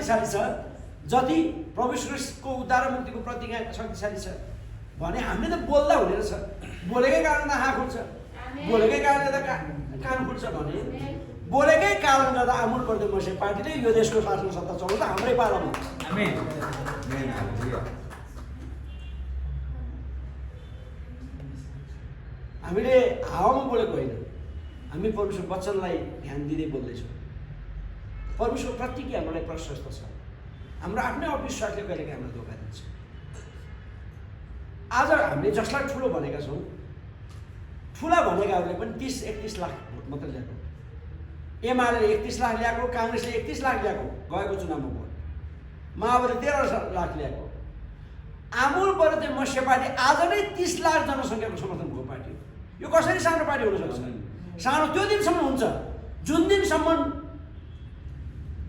शक्तिशाली छ जति प्रभु यीशु ख्रीष्टको उद्धार र मुक्तिको प्रतिज्ञा शक्तिशाली छ भने हामीले त बोल्दा हुने रहेछ। बोलेकै कारण आँखा खुल्छ, बोलेकै कारणले त कान खुल्छ भने बोलेकै कारण गर्दा आमूल प्रदेश पार्टीले यो देशको शासन सत्ता चलाउँदा हाम्रै पालामा। हामीले हावामा बोलेको होइन, हामी परमेश्वर वचनलाई ध्यान दिँदै बोल्दैछौँ। परमेश्वर प्रतिज्ञा हाम्रो लागि प्रशस्त छ। हाम्रो आफ्नै अविश्वासले कहिलेकाहीँ हामीलाई धोका दिन्छ। आज हामीले जसलाई ठुलो भनेका छौँ, ठुला भनेकाहरूले पनि 30-31 लाख भोट मात्रै ल्याएको। एमाले 31 लाख ल्याएको, काङ्ग्रेसले 31 लाख ल्याएको गएको चुनावमा भोट, माओवादी 13 लाख ल्याएको। आमूल प्रदेश मत्स्य पार्टी आज नै 30 लाख जनसङ्ख्याको समर्थनको पार्टी हो। यो कसरी सानो पार्टी हुन सक्छ? सानो त्यो दिनसम्म हुन्छ जुन दिनसम्म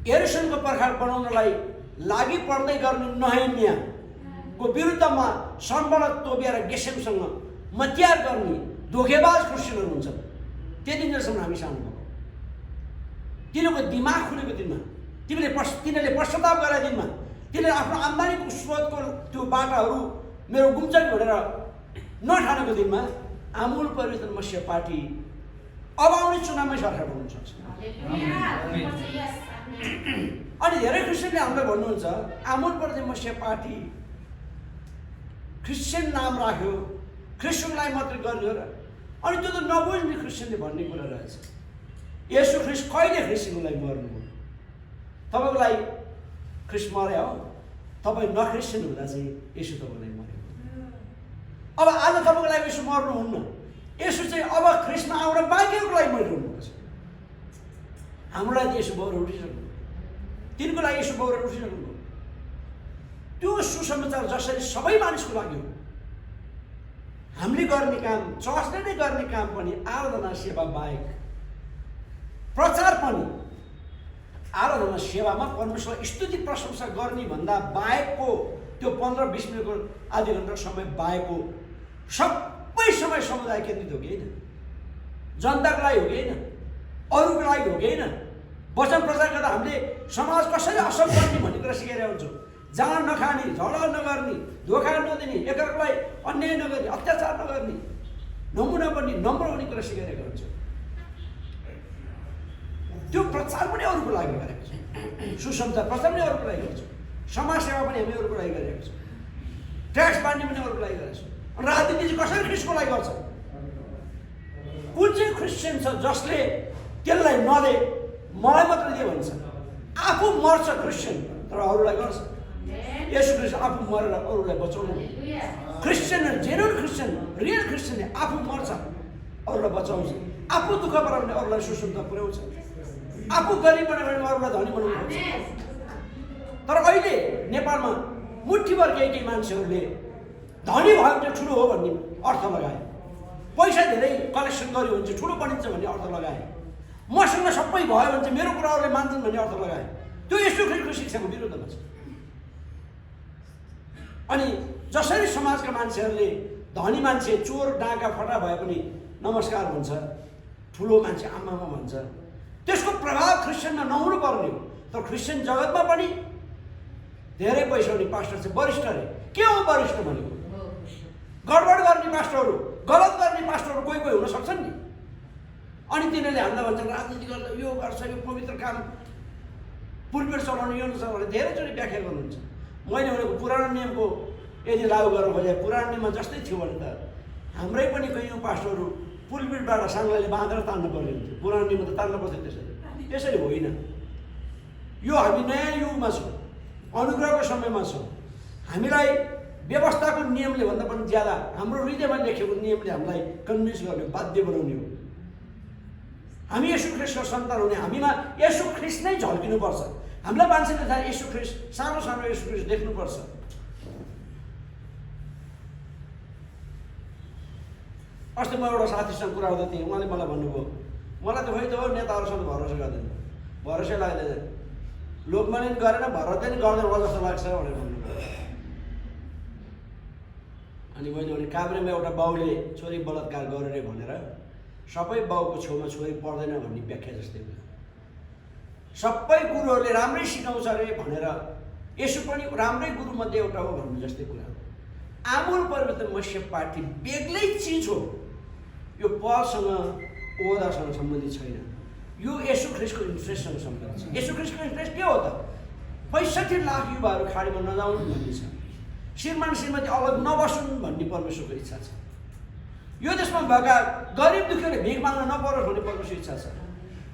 एरिसनको पर्खाल बनाउनलाई लागि पर्दै गर्ने नहेमियाको विरुद्धमा सम्बलत तोबिया र गेसेमसँग मतियार गर्ने धोकेबाज क्रिस्चियनहरू हुन्छन्। त्यति दिनसम्म हामी सानो भएको। तिनीहरूको दिमाग खुलेको दिनमा, तिनीहरूले पश्चाताप गरेको दिनमा, तिनीहरूले आफ्नो आम्दानीको स्रोतको त्यो बाटाहरू मेरो गुम्छन् भनेर नठानेको दिनमा आमूल परिवर्तन मत्स्य पार्टी अब आउने चुनावमै सरकार बनाउन सक्छ। अनि धेरै क्रिस्चियनले हामीलाई भन्नुहुन्छ आमूल परिवर्तन मत्स्य पार्टी क्रिस्चियन नाम राख्यो, क्रिस्चियनलाई मात्रै गर्यो र अनि त्यो त नबुझ्ने क्रिस्चियनले भन्ने कुरा रहेछ। येशू ख्रिस्ट कहिले ख्रिस्टको लागि मर्नुभयो? तपाईँको लागि ख्रिस्ट मर्यो हो, तपाईँ नख्रिस्चियन हुँदा चाहिँ येशू तपाईँलाई मर्यो। अब आज तपाईँको लागि येशू मर्नुहुन्न, येशू चाहिँ अब ख्रिस्टमा आउन बाँकीहरूको लागि मरिरहनु छ। हाम्रो लागि येशू बाउहरू उठिसक्नु, तिनको लागि येशू बाउहरू उठिसक्नु। त्यो सुसमाचार जसरी सबै मानिसको लागि हो, हामीले गर्ने काम, चर्चले नै गर्ने काम पनि आराधना सेवा बाहेक, प्रचार पनि आराधना सेवामा परमेश्वरलाई स्तुति प्रशंसा गर्ने भन्दा बाहेकको त्यो 15-20 मिनटको आधी घन्टा समय बाहेकको सबै समय समुदाय केन्द्रित हो कि होइन? जनताको लागि हो कि होइन? अरूको लागि हो कि होइन? वचन प्रचार गर्दा हामीले समाज कसरी असल गर्ने भन्ने कुरा सिकाइरहेको हुन्छौँ। जान नखाने, झगडा नगर्ने, धोका नदिने, एकअर्कालाई अन्याय नगर्ने, अत्याचार नगर्ने, नमुना बन्ने, नम्र हुने कुरा सिकाइरहेको हुन्छ। त्यो प्रचार पनि अरूको लागि गरेको छ, सुसमाचार प्रचार पनि अरूको लागि गर्छ, समाजसेवा पनि हामी अरूको लागि गरिरहेको छौँ, ट्याक्स बाँड्ने पनि अरूको लागि गरेको छौँ। राजनीति चाहिँ कसरी ख्रिस्टको लागि गर्छ? कुन चाहिँ क्रिस्चियन छ जसले त्यसलाई नदे मलाई मात्र दिए भन्छ? आफू मर्छ क्रिस्चियन तर अरूलाई गर्छ। येशू ख्रिस्ट आफू मरेर अरूलाई बचाउनु। क्रिस्चियन, जेन्युन क्रिस्चियन, रियल क्रिस्चियनले आफू मर्छ अरूलाई बचाउँछ, आफू दुःख पराउने अरूलाई सुसमाचार पुर्याउँछ, आफू गरिब बनायो भने अरूलाई धनी बनाउनु खोज्छ। तर अहिले नेपालमा मुठीभर केही मान्छेहरूले धनी भयो भने ठुलो हो भन्ने अर्थ लगाए, पैसा धेरै कलेक्सन गर्यो भने चाहिँ ठुलो बनिन्छ भन्ने अर्थ लगाए, मसँग सबै भयो भने चाहिँ मेरो कुराहरूले मान्छन् भन्ने अर्थ लगाए। त्यो येशू ख्रिस्टको शिक्षाको विरुद्धमा छ। अनि जसरी समाजका मान्छेहरूले धनी मान्छे चोर डाँका फटा भए पनि नमस्कार भन्छ, ठुलो मान्छे आमामा भन्छ, त्यसको प्रभाव क्रिस्चियनमा नहुनु पर्ने हो। तर क्रिस्चियन जगतमा पनि धेरै पैसा हुने पास्टर चाहिँ वरिष्ठ अरे। के हो वरिष्ठ भनेको? गडबड गर्ने पास्टरहरू, गलत गर्ने पास्टरहरू कोही कोही हुन सक्छन् नि। अनि तिनीहरूले हामीलाई भन्छन् राजनीति गर्दा यो गर्छ, यो पवित्र काम पुलपिट चलाउनु यो नछ भने धेरैचोटि व्याख्या गर्नुहुन्छ। मैले भनेको पुरानो नियमको यदि लागू गर्न खोजे पुरानो नियममा जस्तै थियो भने त हाम्रै पनि कयौँ पास्टरहरू पुलपिटबाट साङ्लाले बाँधेर तान्न पर्ने हुन्थ्यो। पुरानो नियममा त तान्न पर्थ्यो त्यसरी। त्यसरी होइन। यो हामी नयाँ युगमा छौँ, अनुग्रहको समयमा छौँ। हामीलाई व्यवस्थाको नियमले भन्दा पनि ज्यादा हाम्रो हृदयमा लेखेको नियमले हामीलाई कन्भिन्स गर्ने, बाध्य बनाउने हो। हामी येशू ख्रिस्टको सन्तान हुने, हामीमा येशू ख्रिस्ट नै झल्किनुपर्छ। हामीलाई मान्छेले थाहा येशू ख्रिस्ट, सानो सानो येशू ख्रिस्ट देख्नुपर्छ। अस्ति म एउटा साथीसँग कुरा गर्दै थिएँ, उहाँले मलाई भन्नुभयो, मलाई त खोइ त हो नेताहरूसँग भरोसा गर्दैन, भरोसै लाग्दैन, लोकमान्य गरेन भरोसा नि गर्दैन होला जस्तो लाग्छ भनेर भन्नुभयो। अनि मैले भने काभ्रेमा एउटा बाउले छोरी बलात्कार गरेर भनेर सबै बाउको छेउमा छोरी पर्दैन भन्ने व्याख्या जस्तै हो। सबै गुरुहरूले राम्रै सिकाउँछ अरे भनेर यसो पनि राम्रै गुरुमध्ये एउटा हो भन्नु जस्तै कुरा हो। आमूल परिवर्तन मत्स्य पार्टी बेग्लै चिज हो। यो पलसँग ओदासँग सम्बन्धित छैन। यो येशू ख्रिस्टको इन्ट्रेस्टसँग सम्बन्धित छ। येशू ख्रिस्टको इन्ट्रेस्ट के हो त? 65 लाख युवाहरू खाडीमा नजाउन् भन्ने छ। श्रीमान श्रीमती अलग नबसुन् भन्ने परमेश्वरको इच्छा छ। यो देशमा भएका गरिब दुखीहरूले भिख माग्न नपरोस् भन्ने परमेश्वरको इच्छा छ।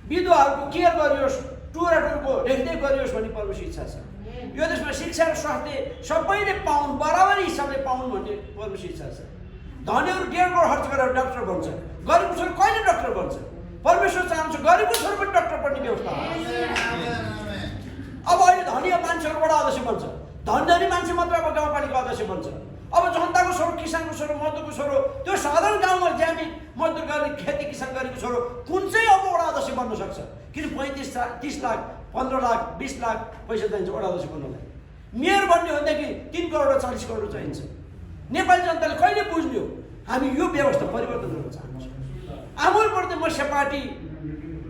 विधवाहरूको केयर गरियोस्, टुर एन्ड टुरको रेखदेख गरियोस् भन्ने परमेश्वरको इच्छा छ। यो देशमा शिक्षा र स्वास्थ्य सबैले पाउन्, बराबरी हिसाबले पाउन् भन्ने परमेश्वरको इच्छा छ। धनीहरू 1.5 करोड खर्च गरेर डाक्टर बन्छ, गरिबको छोरो कहिले डाक्टर बन्छ? परमेश्वर चाहन्छ गरिबको छोरो पनि डाक्टर पढ्ने व्यवस्था हो। अब अहिले धनी मान्छेहरू बडा अध्यक्ष बन्छ, धनी मान्छे मात्र अब गाउँपालिका अध्यक्ष बन्छ। अब जनताको छोरो, किसानको छोरो, मजदुरको छोरो, त्यो साधारण गाउँमा ज्यामी मजदुर गर्ने खेती किसान गरेको छोरो कुन चाहिँ अब वडा अध्यक्ष बन्न सक्छ? किन 35 लाख 30 लाख 15 लाख 20 लाख पैसा चाहिन्छ वडा अध्यक्ष बन्नलाई? मेयर बन्ने हो भनेदेखि 3 करोड 40 करोड चाहिन्छ। नेपाली जनताले कहिले बुझ्ने हो? हामी यो व्यवस्था परिवर्तन गर्न चाहन्छौँ। आमूल परिवर्तन मत्स्य पार्टी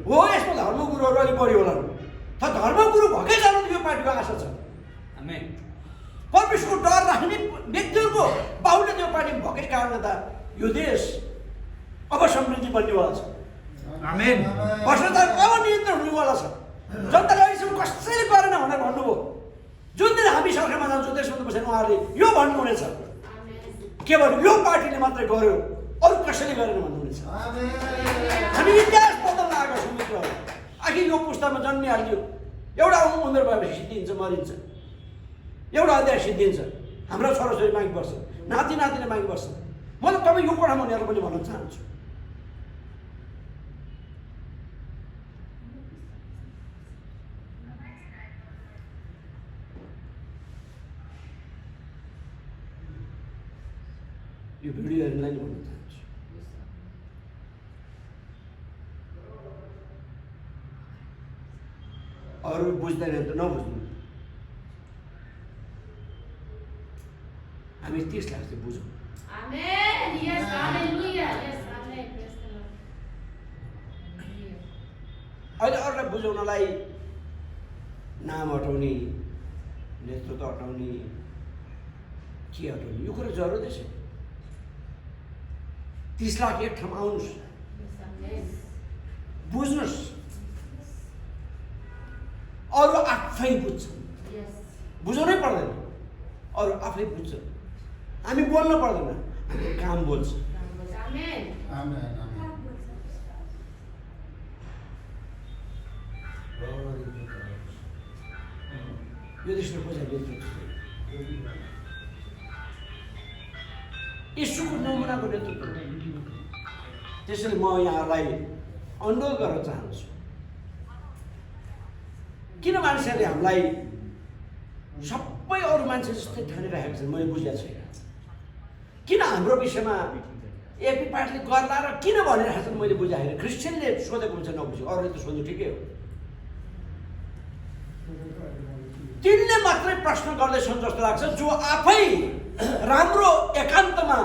हो। यसमा धर्मगुरुहरू अलिक बढी होला, तर धर्मगुरु भएकै कारण यो पार्टीको आशा छ। आमेन। परमेश्वरको डर राख्ने व्यक्तिहरूको बाहुल्य त्यो पार्टी भएकै कारणले त यो देश अब समृद्धि बन्नेवाला छ। आमेन। भ्रष्टाचार अब नियन्त्रण हुनेवाला छ। जनताले अहिलेसम्म कसैले गरेन भनेर भन्नुभयो। जुन दिन हामी सरकारमा जान्छौँ त्यसमा त बसेर उहाँहरूले यो भन्नुहुनेछ, केवल यो पार्टीले मात्रै गर्यो, अरू कसैले गरेन भन्नुहुनेछ। हामी इतिहास बदल्न आएको छौँ मित्रहरू। आखिर यो पुस्तामा जन्मिहाल्यो, एउटा उमेर भएपछि सिद्धिन्छ, मरिन्छ, एउटा अध्याय सिद्धिन्छ, हाम्रा छोराछोरी मागी बस्छ, नाति नातिले मागी बस्छ। म त तपाईँ यो कुरामा उनीहरू पनि भन्न चाहन्छु। यो भिडियोहरूलाई नि भन्न चाहन्छु। अरू बुझ्दैन त नबुझ्नु। हामी 30 लाख चाहिँ बुझौँ। अहिले अरूलाई बुझाउनलाई नाम हटाउने, नेतृत्व हटाउने, के हटाउने, यो कुरा जरुरी छ। 30 लाख एक ठाउँमा आउनुहोस्, बुझ्नुहोस्। अरू आफै बुझ्छन्, बुझाउनै पर्दैन, अरू आफै बुझ्छन्। हामी बोल्न पर्दैन, हाम्रो काम बोल्छ। यो देशमा कसैले यीशुको नमुनाको नेतृत्व। त्यसैले म यहाँलाई अनुरोध गर्न चाहन्छु, किन मान्छेहरूले हामीलाई सबै अरू मान्छे जस्तै ठानिरहेको छन्? मैले बुझेको छैन। किन हाम्रो विषयमा एपी पार्टीले गर्ला र किन भनिरहेको छन् मैले बुझाएन। क्रिस्चियनले सोधेको हुन्छ नबुझ्यो, अरूले त सोध्नु ठिकै हो। तिनले मात्रै प्रश्न गर्दैछन् जस्तो लाग्छ, जो आफै राम्रो एकान्तमा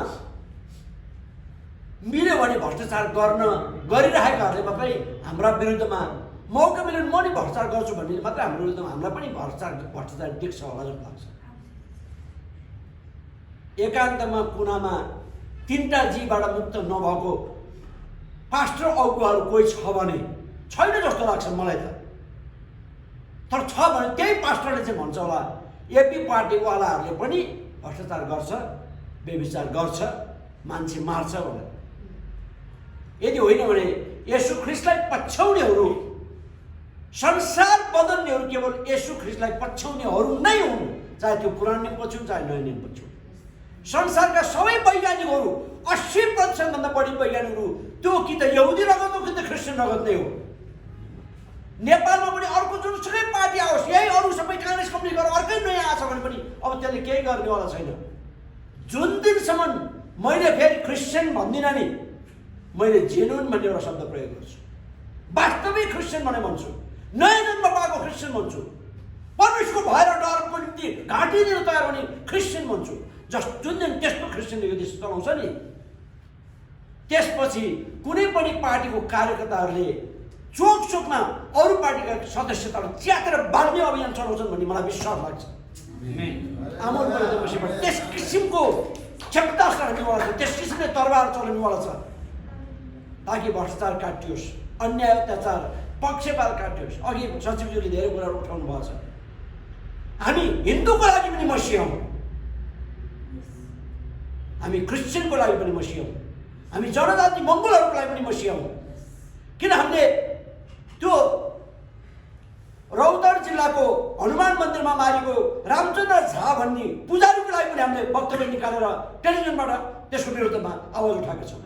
मिल्यो भने भ्रष्टाचार गरिरहेकाहरूले मात्रै हाम्रा विरुद्धमा मौका मिल्यो भने म नि भ्रष्टाचार गर्छु भन्ने मात्रै हाम्रो विरुद्धमा हामीलाई पनि भ्रष्टाचार देख्छ होला जस्तो लाग्छ। एकान्तमा कुनामा 3टा जीबाट मुक्त नभएको पास्टर अगुवाहरू कोही छ भने छैन जस्तो लाग्छ मलाई त। तर छ भने त्यही पास्टरले चाहिँ भन्छ होला एपी पार्टीवालाहरूले पनि भ्रष्टाचार गर्छ, व्यभिचार गर्छ, मान्छे मार्छ भनेर। यदि होइन भने येशू ख्रिस्टलाई पछ्याउनेहरू, संसार बदल्नेहरू केवल येशू ख्रिस्टलाई पछ्याउनेहरू नै हुन्, चाहे त्यो पुरानो नियम पछ्याउन् चाहे नयाँ नियम पछ्याउन्। संसारका सबै वैज्ञानिकहरू 80% भन्दा बढी वैज्ञानिकहरू त्यो कि त यहुदी रगत हो कि त क्रिस्चियन रगत नै हो। नेपालमा पनि अर्को जुनसुकै पार्टी आओस्, यही अरू सबै काङ्ग्रेस कम्युनिस्ट गरेर अर्कै नयाँ आछ भने पनि अब त्यसले केही गर्नेवाला छैन। जुन दिनसम्म मैले फेरि क्रिस्चियन भन्दिनँ नि, मैले जेन्युन भन्ने एउटा शब्द प्रयोग गर्छु, वास्तविक क्रिस्चियन भने भन्छु, नयाँ जन्म पाएको क्रिस्चियन भन्छु, परमेश्वरको भएर डरको निम्ति घाँटी दिन तयार हुने क्रिस्चियन भन्छु। जुन दिन त्यस्तो क्रिस्चियनले यो देश चलाउँछ नि, त्यसपछि कुनै पनि पार्टीको कार्यकर्ताहरूले चोक चोकमा अरू पार्टीका सदस्यतालाई च्यातेर बाँड्ने अभियान चलाउँछन् भन्ने मलाई विश्वास लाग्छ। आमोल परिवर्तन त्यस किसिमको क्षेपणास्त्र हान्नेवाला छ, त्यस किसिमले तरबार चलाउनेवाला छ ताकि भ्रष्टाचार काटियोस्, अन्याय अत्याचार पक्षपात काटियोस्। अघि सचिवज्यूले धेरै कुराहरू उठाउनु भएको छ। हामी हिन्दूको लागि पनि मसियौँ, हामी क्रिस्चियनको लागि पनि मसियौँ, हामी जनजाति मङ्गोलहरूको लागि पनि मसियौँ। किन हामीले त्यो रौतहट जिल्लाको हनुमान मन्दिरमा मारेको रामचन्द्र झा भन्ने पुजारीको लागि पनि हामीले वक्तव्य निकालेर टेलिभिजनबाट त्यसको विरुद्धमा आवाज उठाएका छौँ।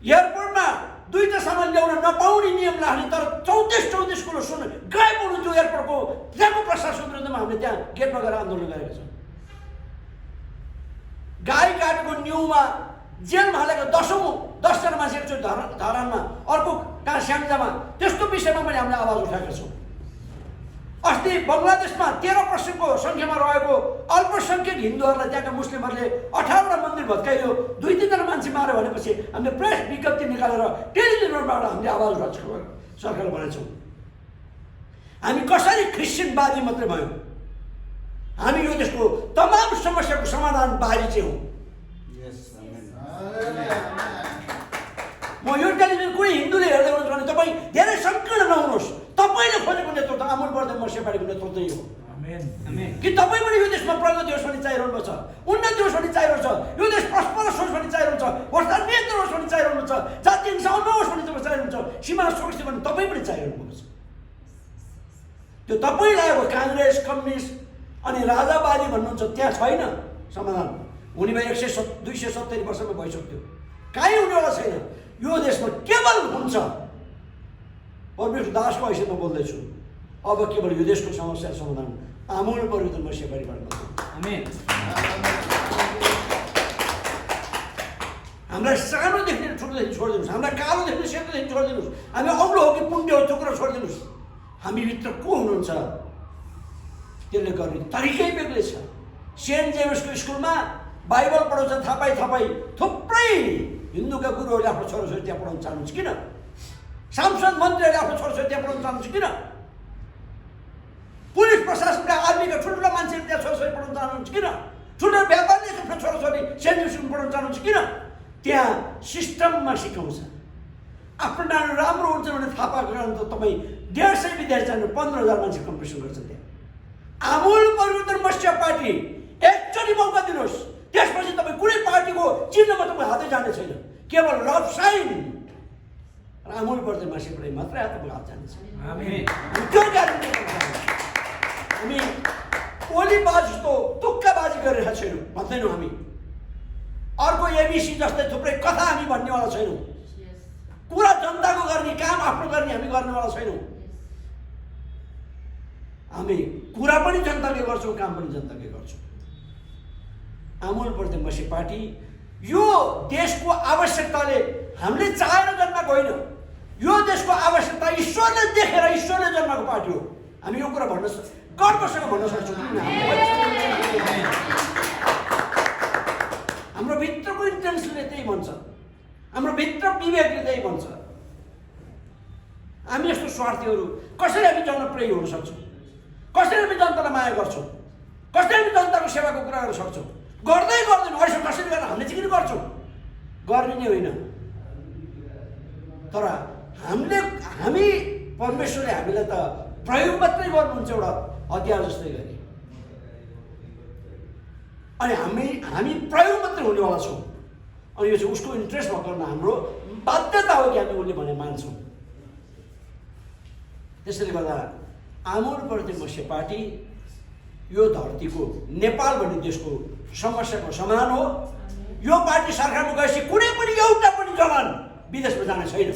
एयरपोर्टमा दुईटा सामान ल्याउन नपाउने नियम लाग्ने तर 34 किलो सुन गायब हुनु त्यो एयरपोर्टको त्यहाँको प्रशासन विरुद्धमा हामीले त्यहाँ गेटमा गएर आन्दोलन गरेका छौँ। गाई काटेको न्युमा जेलमा हालेको 10जना मान्छे एकचोटि धरानमा अर्को कहाँ स्याङ्जामा त्यस्तो विषयमा पनि हामीले आवाज उठाएका छौँ। अस्ति बङ्गलादेशमा 13% सङ्ख्यामा रहेको अल्पसङ्ख्यक हिन्दूहरूलाई त्यहाँका मुस्लिमहरूले 18वटा मन्दिर भत्काइयो, 2-3जना मान्छे मार्यो भनेपछि हामीले प्रेस विज्ञप्ति निकालेर टेलिभिजनबाट हामीले आवाज उठाएको सरकारले भनेछौँ। हामी कसरी क्रिस्चियनवादी मात्रै भयौँ, हामी यो देशको तमाम समस्याको समाधानवादी चाहिँ हौँ। म यो टेलिभिजन कुनै हिन्दूले हेर्दै हुनुहुन्छ भने तपाईँ धेरै सङ्कीर्ण नहुनुहोस्, तपाईँले खोजेको नेतृत्व आमोल परिवर्तन मसिया पार्टीको नेतृत्व नै हो। कि तपाईँ पनि यो देशमा प्रगति होस् भन्ने चाहिरहनु छ, उन्नति होस् भन्ने चाहिरहनु छ, यो देश प्रस्परस होस् भन्ने चाहिरहनु छ, भ्रष्टाचार नियन्त्रण होस् भन्ने चाहिरहनु छ, जाति हिंसा नहोस् भन्ने तपाईँ चाहिरहनु छ, सीमा सुरक्षित भन्ने तपाईँ पनि चाहिरहनु भएको छ। त्यो तपाईँलाई अब काङ्ग्रेस कम्युनिस्ट अनि राजावादी भन्नुहुन्छ त्यहाँ छैन समाधान। हुने भए 270 वर्षमा भइसक्थ्यो, काहीँ हुनेवाला छैन। यो देशमा केवल हुन्छ, परमेश्वर दासको हैसियतमा बोल्दैछु, अब केवल यो देशको समस्या समाधान आमूल परिवर्तन मसिया परिवारमा। हामीलाई सानो देख्ने ठुलोदेखि छोडिदिनुहोस्, हामीलाई कालो देख्ने सेतोदेखि छोडिदिनुहोस्, हामी अग्लो हो कि पुण्य हो त्यो कुरा छोडिदिनुहोस्। हामीभित्र को हुनुहुन्छ त्यसले गर्ने तरिकै बेग्लै छ। सेन्ट जेम्सको स्कुलमा बाइबल पढाउँछ थापाई थुप्रै हिन्दूका गुरुहरूले आफ्नो छोराछोरी त्यहाँ पढाउन चाहनुहुन्छ किन? सांसद मन्त्रीहरूले आफ्नो छोराछोरी त्यहाँ पढाउन चाहनुहुन्छ किन? पुलिस प्रशासनका आर्मीका ठुल्ठुला मान्छेहरू त्यहाँ छोराछोरी पढाउन चाहनुहुन्छ किन? ठुल्ठुला व्यापारीले आफ्नो छोराछोरी सेन्ट जेम्समा पढाउन चाहनुहुन्छ किन? त्यहाँ सिस्टममा सिकाउँछ। आफ्नो नानी राम्रो हुन्छ भने थाहा पाएको कारण त तपाईँ 150 विद्यार्थी 15,000 मान्छे कम्पिटिसन गर्छन् त्यहाँ। आमूल परिवर्तन मसिया पार्टी एकचोटि मौका दिनुहोस्, त्यसपछि तपाईँ कुनै पार्टीको चिन्हमा तपाईँ हातै जाने छैन, केवल लभ साइन र आमूल परिवर्तन मसिया पार्टी मात्रै तपाईँ हात जानेछ। त्यो ग्यारेन्टी हामी ओलीबाजी जस्तो तुक्काबाजी गरिरहेका छैनौँ भन्दैनौँ। हामी अर्को एबिसी जस्तै थुप्रै कथा हामी भन्नेवाला छैनौँ। कुरा जनताको गर्ने, काम आफ्नो गर्ने हामी गर्नेवाला छैनौँ। हामी कुरा पनि जनताले गर्छौँ, काम पनि जनताले गर्छौँ। आमूल परिवर्तन मसिया पार्टी यो देशको आवश्यकताले हामीले चाहेर जन्माएको होइन, यो देशको आवश्यकता ईश्वरले देखेर ईश्वरले जन्माएको पार्टी हो। हामी यो कुरा गर्वसँग भन्न सक्छौँ। हाम्रो भित्रको इन्टेन्सले त्यही भन्छ, हाम्रो भित्र विवेकले त्यही भन्छ। हामी यस्तो स्वार्थीहरू कसरी हामी जनप्रिय हुन सक्छौँ? कसरी हामी जनतालाई माया गर्छौँ? कसरी हामी जनताको सेवाको कुरा गर्न सक्छौँ? गर्दै गर्दैन। अहिलेसम्म कसरी गरेर हामीले चाहिँ किन गर्छौँ? गर्ने नै होइन, तर हामी परमेश्वरले हामीलाई त प्रयोग मात्रै गर्नुहुन्छ एउटा हतियार जस्तै गरी, अनि हामी प्रयोग मात्रै हुनेवाला छौँ। अनि यो चाहिँ उसको इन्ट्रेस्टमा गर्न हाम्रो बाध्यता हो कि हामी उसले भने मान्छौँ। त्यसैले गर्दा आमूल परिवर्तन मसिया पार्टी यो धरतीको नेपाल भन्ने देशको समस्याको समाधान हो। यो पार्टी सरकारमा गएपछि कुनै पनि एउटा पनि जवान विदेशमा जाने छैन,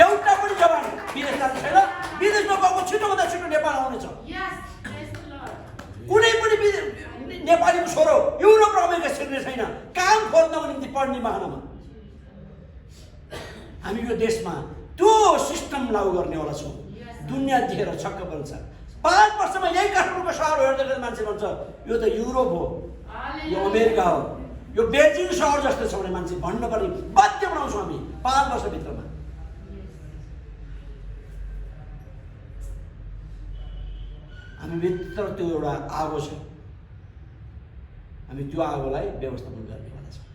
एउटा पनि जवान विदेश जाने छैन। विदेशमा गएको छिटोभन्दा छिटो नेपाल आउनेछ। कुनै पनि नेपालीको छोरो युरोप र अमेरिका छिर्ने छैन काम खोज्नको निम्ति पढ्ने बहानामा। हामी यो देशमा त्यो सिस्टम लागू गर्नेवाला छौँ। दुनियाँ देखेर छक्क पर्छ। 5 वर्षमा यही काठमाडौँको सहर हेर्दै मान्छे भन्छ यो त युरोप हो, यो अमेरिका हो, यो बेजिङ सहर जस्तो छ भने मान्छे भन्नुपर्ने बाध्य बनाउँछौँ हामी 5 वर्षभित्रमा। हामी भित्र त्यो एउटा आगो छ, हामी त्यो आगोलाई व्यवस्थापन गर्नेवाला छौँ।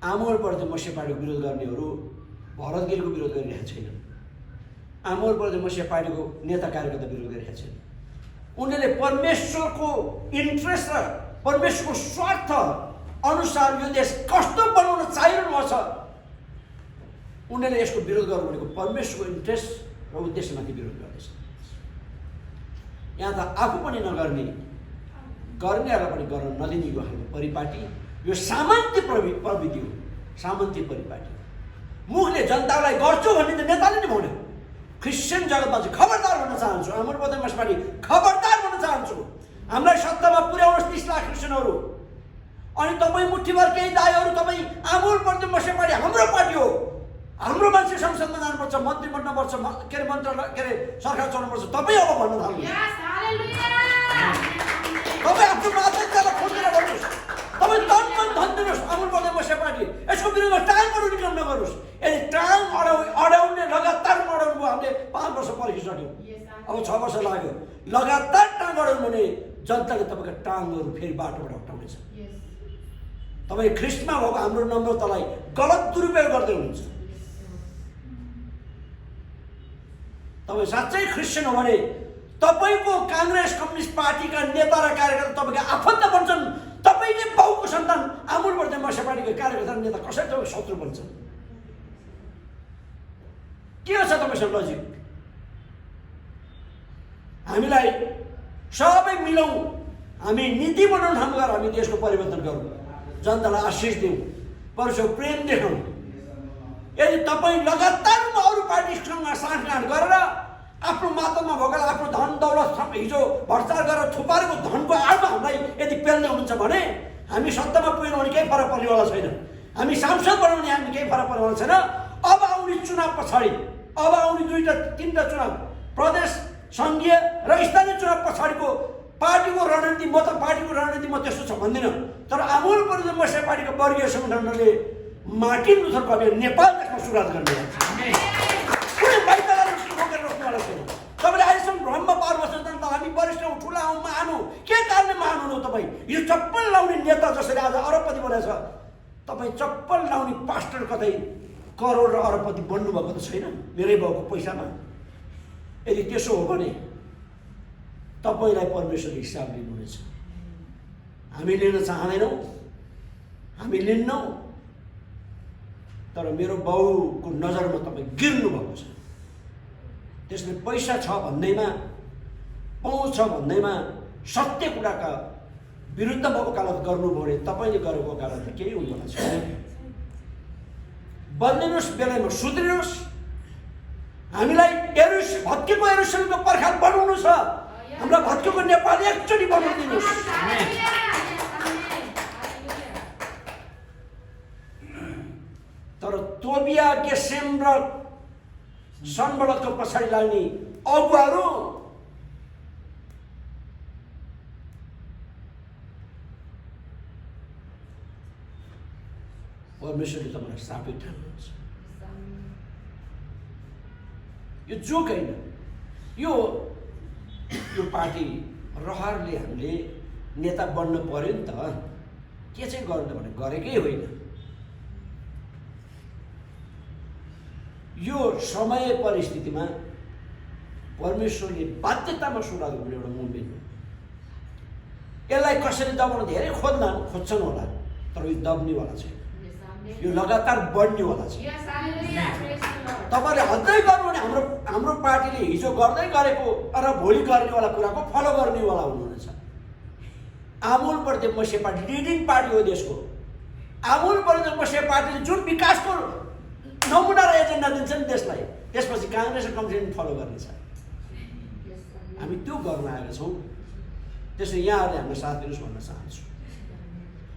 आमोलप्रति मस्यपाटीको विरोध गर्नेहरू भरत गिरीको विरोध गरिरहेका छैनन्। आमोलप्रति मस्या पार्टीको नेता कार्यकर्ता विरोध गरिरहेका छैनन्। उनीहरूले परमेश्वरको इन्ट्रेस्ट र परमेश्वरको स्वार्थ अनुसार यो देश कस्तो बनाउन चाहिरहनु भएको छ, उनीहरूले यसको विरोध गर्नु भनेको परमेश्वरको इन्ट्रेस्ट र उद्देश्यमाथि विरोध गर्दैछ। यहाँ त आफू पनि नगर्ने, गर्नेहरूलाई पनि गर्न नदिने यो हाम्रो परिपाटी, यो सामन्ती प्रविधि हो, सामन्ती परिपाटी। मुखले जनतालाई गर्छु भन्ने त नेताले नै भन्यो। क्रिस्चियन जगतमा चाहिँ खबरदार भन्न चाहन्छु, आमोलप्रति मस्यपाटी खबरदार भन्न चाहन्छु। हामीलाई सत्तामा पुर्याउनुहोस् 30 लाख क्रिस्चियनहरू। अनि तपाईँ मुठीभर केही दाइहरू, तपाईँ आमोलप्रति मस्यपाटी हाम्रो पार्टी हो, हाम्रो मान्छे संसदमा जानुपर्छ, मन्त्री बन्नुपर्छ, के अरे सरकार चलाउनुपर्छ, तपाईँ अब भन्न थाल्नु। तपाईँ आफ्नो माध्यमलाई खोजेर भन्नुहोस्, तपाईँ तन मन धन दिनुहोस् आमोलप्रति मस्यपाटी। यसको विरुद्धमा टाइमहरू निकाल्न नगर्नुहोस्। यदि टाइम अडाउने लगातार अडाउनु भयो, हामीले 5 वर्ष पर्खिसक्यौँ, अब 6 वर्ष लाग्यो। लगातार टाङ अडाउनु भने जनताले तपाईँको टाङहरू फेरि बाटोबाट हटाउनेछ। तपाईँ ख्रिस्टमा भएको हाम्रो नम्रतालाई गलत दुरुपयोग गर्दै हुनुहुन्छ। तपाईँ साँच्चै क्रिस्चियन हो भने तपाईँको काङ्ग्रेस कम्युनिस्ट पार्टीका नेता र कार्यकर्ता तपाईँको आफन्त बन्छन्। तपाईँले बाउको सन्तान आमोलप्रति मस्यपाटीको कार्यकर्ता नेता कसरी तपाईँको शत्रु बन्छन्? के छ तपाईँसँग लजिक? हामीलाई सबै मिलाउँ, हामी नीति बनाउनु ठाउँ गएर हामी देशको परिवर्तन गरौँ, जनतालाई आशिष दिउँ, परमेश्वरको प्रेम देखाउँ। यदि तपाईँ लगातारमा अरू पार्टीसँग साँठगाँठ गरेर आफ्नो मातहतमा भएकोलाई आफ्नो धन दौलत हिजो भ्रष्टाचार गरेर थुपारेको धनको आडमा हामीलाई यदि पेल्ने हुनुहुन्छ भने हामी सत्तामा पुग्यौँ भने केही फरक पर्नेवाला छैन। हामी सांसद बनाउने हामी केही फरक पर्नेवाला छैन। अब आउने चुनाव पछाडि, अब आउने 2-3टा चुनाव, प्रदेश, सङ्घीय र स्थानीय चुनाव पछाडिको पार्टीको रणनीति, म त पार्टीको रणनीति म त्यस्तो छ भन्दिनँ, तर आमोलप्रति मस्यपाटीको वर्गीय सङ्गठनले मार्टिन लुथर कविले नेपाल देशमा सुरुवात गर्ने कुनै बाहिरलाई रोकेर रोक्नेवाला छैन। तपाईँले अहिलेसम्म भ्रममा पार बस्नुहुन्छ नि त, हामी वरिष्ठ हौँ, ठुला हौँ, महान हौँ, के कारणले महान हुनु? तपाईँ यो चप्पल लाउने नेता जसरी आज अरबपति बनेछ, तपाईँ चप्पल लाउने पास्टर कतै करोड र अरबपति बन्नुभएको त छैन मेरै बाउको पैसामा। यदि त्यसो हो भने तपाईँलाई परमेश्वरले हिसाब लिनुहुनेछ। हामी लिन चाहँदैनौँ, हामी लिन्नौँ, तर मेरो बाउको नजरमा तपाईँ गिर्नु भएको छ। त्यसले पैसा छ भन्दैमा, पहुँच छ भन्दैमा सत्य कुराका विरुद्ध वकालत गर्नुभयो भने तपाईँले गरेको वकालत केही हुँदैन छैन। बदलिनुहोस्, बेलामा सुध्रिनुहोस्। हामीलाई भत्केको यरुशलेमको पर्खाल बनाउनु छ। हामीलाई भत्केको नेपाल एकचोटि बनाइदिनुहोस्। तर तोबिया, गेसेम र सनबलतको पछाडि लाग्ने अगुवाहरू परमेश्वरले तपाईँलाई साबित ठान्नुहुन्छ। यो जोक होइन, यो पार्टी रहरले हामीले नेता बन्न पर्यो नि त। के चाहिँ गर्नु भने गरेकै होइन। यो समय परिस्थितिमा परमेश्वरले बाध्यतामा सुरुवात गर्ने एउटा मुभमेन्ट हो। यसलाई कसरी दबाउन धेरै खोज्छन् होला, तर यो दब्नेवाला छैन, यो लगातार बढ्नेवाला छ। तपाईँले अझै गर्नु भने हाम्रो पार्टीले हिजो गर्दै गरेको र भोलि गर्नेवाला कुराको फलो गर्नेवाला हुनुहुनेछ। आमोलप्रति मस्यपाटी लिडिङ पार्टी हो देशको। आमोलप्रति मस्यपाटीले जुन विकासको नमुना र एजेन्डा दिन्छ नि देशलाई, त्यसपछि काङ्ग्रेस र कम्युनिस्ट फलो गर्नेछ। हामी त्यो गर्न आएका छौँ। त्यसैले यहाँहरूले हामीलाई साथ दिनुहोस् भन्न चाहन्छु।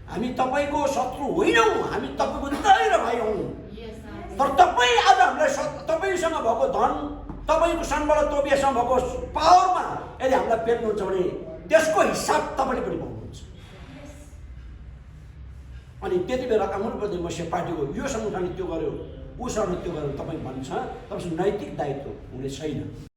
हामी तपाईँको शत्रु होइनौँ, हामी तपाईँको दाइ र भाइ हौँ। तर तपाईँ आज हामीलाई तपाईँसँग भएको धन, तपाईँको सनबलत तोबियासँग भएको पावरमा यदि हामीलाई पेल्नुहुन्छ भने त्यसको हिसाब तपाईँले पनि पाउनुहुन्छ। अनि त्यति बेला अमूल प्रदेश पार्टीको यो सङ्गठनले त्यो गर्यो ऊ सङ्गठनले त्यो गर्यो तपाईँ भन्छ तपाईँसँग नैतिक दायित्व हुने छैन।